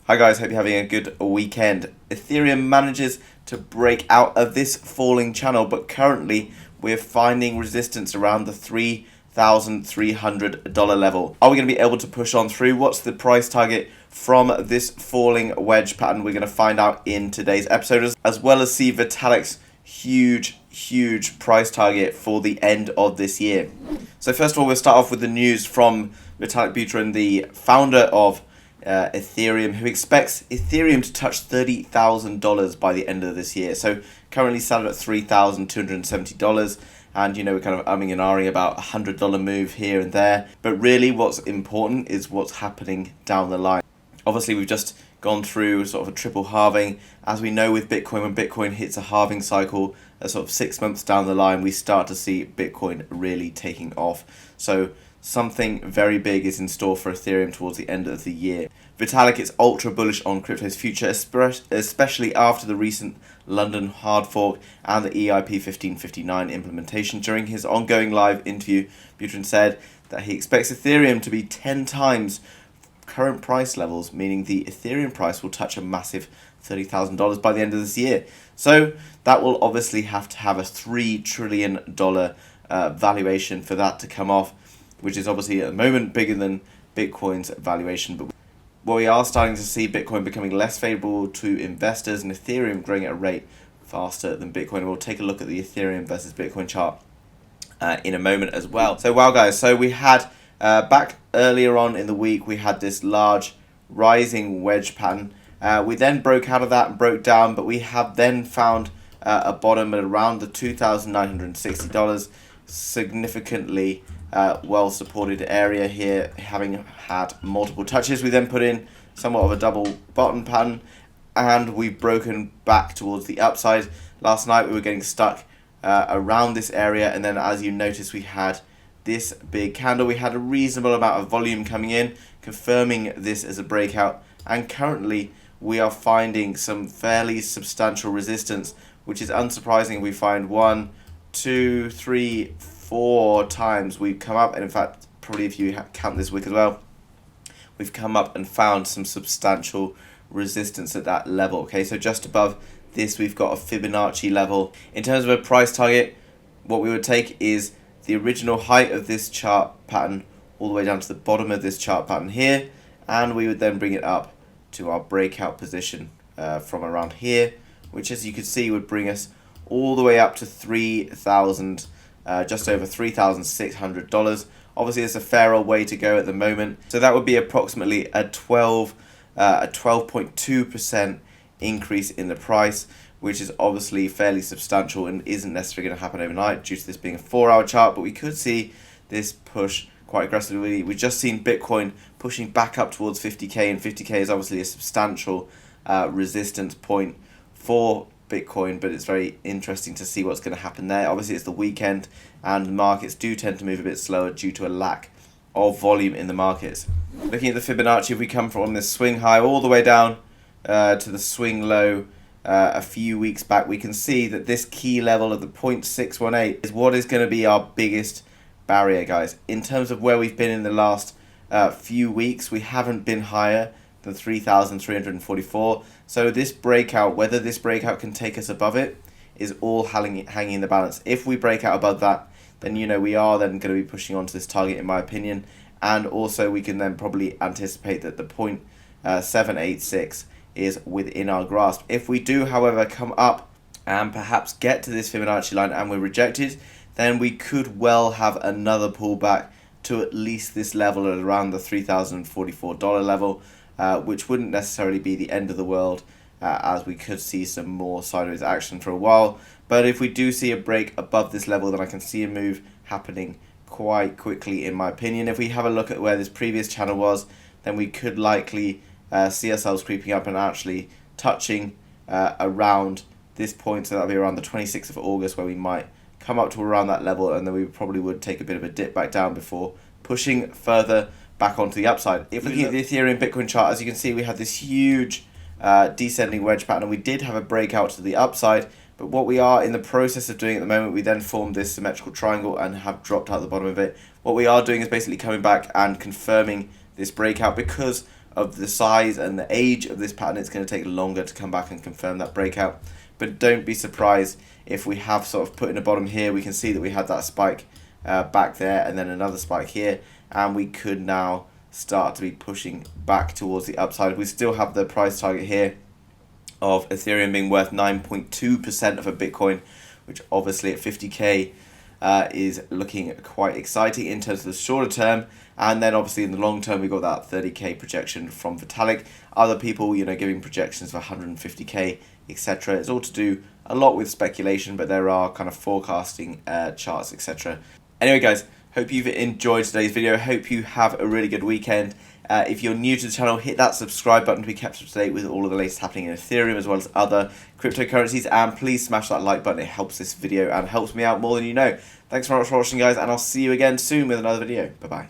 Hi guys, hope you're having a good weekend. Ethereum manages to break out of this falling channel, but currently we're finding resistance around the $3,300 level. Are we going to be able to push on through? What's the price target from this falling wedge pattern? We're going to find out in today's episode, as well as see Vitalik's huge price target for the end of this year. So first of all, we'll start off with the news from Vitalik Buterin, the founder of Ethereum, who expects Ethereum to touch $30,000 by the end of this year. So currently started at $3,270, and we're kind of umming and ahhing about $100 move here and there. But really, what's important is what's happening down the line. Obviously, we've just gone through sort of a triple halving. As we know with Bitcoin, when Bitcoin hits a halving cycle, sort of 6 months down the line, we start to see Bitcoin really taking off. So something very big is in store for Ethereum towards the end of the year. Vitalik is ultra bullish on crypto's future, especially after the recent London hard fork and the EIP 1559 implementation. During his ongoing live interview, Buterin said that he expects Ethereum to be 10 times current price levels, meaning the Ethereum price will touch a massive $30,000 by the end of this year. So that will obviously have to have a $3 trillion valuation for that to come off, which is obviously at the moment bigger than Bitcoin's valuation. But we are starting to see Bitcoin becoming less favorable to investors and Ethereum growing at a rate faster than Bitcoin. We'll take a look at the Ethereum versus Bitcoin chart in a moment as well. So wow guys, so we had back earlier on in the week, we had this large rising wedge pattern. We then broke out of that and broke down, but we have then found a bottom at around the $2,960, significantly well supported area here, having had multiple touches. We then put in somewhat of a double bottom pattern, and we've broken back towards the upside. Last night we were getting stuck around this area, and then as you notice, we had this big candle. We had a reasonable amount of volume coming in, confirming this as a breakout, and currently we are finding some fairly substantial resistance, which is unsurprising. We find 1, 2, 3, 4 times we've come up, and in fact probably if you count this week as well, we've come up and found some substantial resistance at that level. Okay, so just above this we've got a Fibonacci level. In terms of a price target, what we would take is the original height of this chart pattern all the way down to the bottom of this chart pattern here, and we would then bring it up to our breakout position from around here, which as you can see would bring us all the way up to 3,000, just over $3,600. Obviously it's a fairer way to go at the moment, so that would be approximately a 12.2% increase in the price, which is obviously fairly substantial and isn't necessarily going to happen overnight due to this being a 4-hour chart, but we could see this push quite aggressively. We've just seen Bitcoin pushing back up towards 50k, and 50k is obviously a substantial resistance point for Bitcoin, but it's very interesting to see what's going to happen there. Obviously it's the weekend and the markets do tend to move a bit slower due to a lack of volume in the markets. Looking at the Fibonacci, if we come from this swing high all the way down to the swing low a few weeks back, we can see that this key level of the 0.618 is what is going to be our biggest barrier, guys. In terms of where we've been in the last few weeks, we haven't been higher than 3,344. So this breakout, whether this breakout can take us above it, is all hanging in the balance. If we break out above that, then we are then going to be pushing on to this target, in my opinion, and also we can then probably anticipate that the 0.786 is within our grasp. If we do, however, come up and perhaps get to this Fibonacci line and we're rejected, then we could well have another pullback to at least this level at around the $3,044 level, which wouldn't necessarily be the end of the world, as we could see some more sideways action for a while. But if we do see a break above this level, then I can see a move happening quite quickly, in my opinion. If we have a look at where this previous channel was, then we could likely see ourselves creeping up and actually touching around this point. So that'll be around the 26th of August where we might come up to around that level, and then we probably would take a bit of a dip back down before pushing further back onto the upside. If looking at the Ethereum Bitcoin chart, as you can see, we have this huge descending wedge pattern, and we did have a breakout to the upside, but what we are in the process of doing at the moment, we then formed this symmetrical triangle and have dropped out the bottom of it. What we are doing is basically coming back and confirming this breakout because of the size and the age of this pattern, it's going to take longer to come back and confirm that breakout. But don't be surprised if we have sort of put in a bottom here. We can see that we had that spike back there and then another spike here, and we could now start to be pushing back towards the upside. We still have the price target here of Ethereum being worth 9.2% of a Bitcoin, which obviously at 50k is looking quite exciting in terms of the shorter term. And then obviously in the long term, we got that 30k projection from Vitalik. Other people, giving projections for 150k, etc. It's all to do a lot with speculation, but there are kind of forecasting charts, etc. Anyway, guys, hope you've enjoyed today's video. Hope you have a really good weekend. If you're new to the channel, hit that subscribe button to be kept up to date with all of the latest happening in Ethereum as well as other cryptocurrencies. And please smash that like button. It helps this video and helps me out more than you know. Thanks very much for watching, guys, and I'll see you again soon with another video. Bye-bye.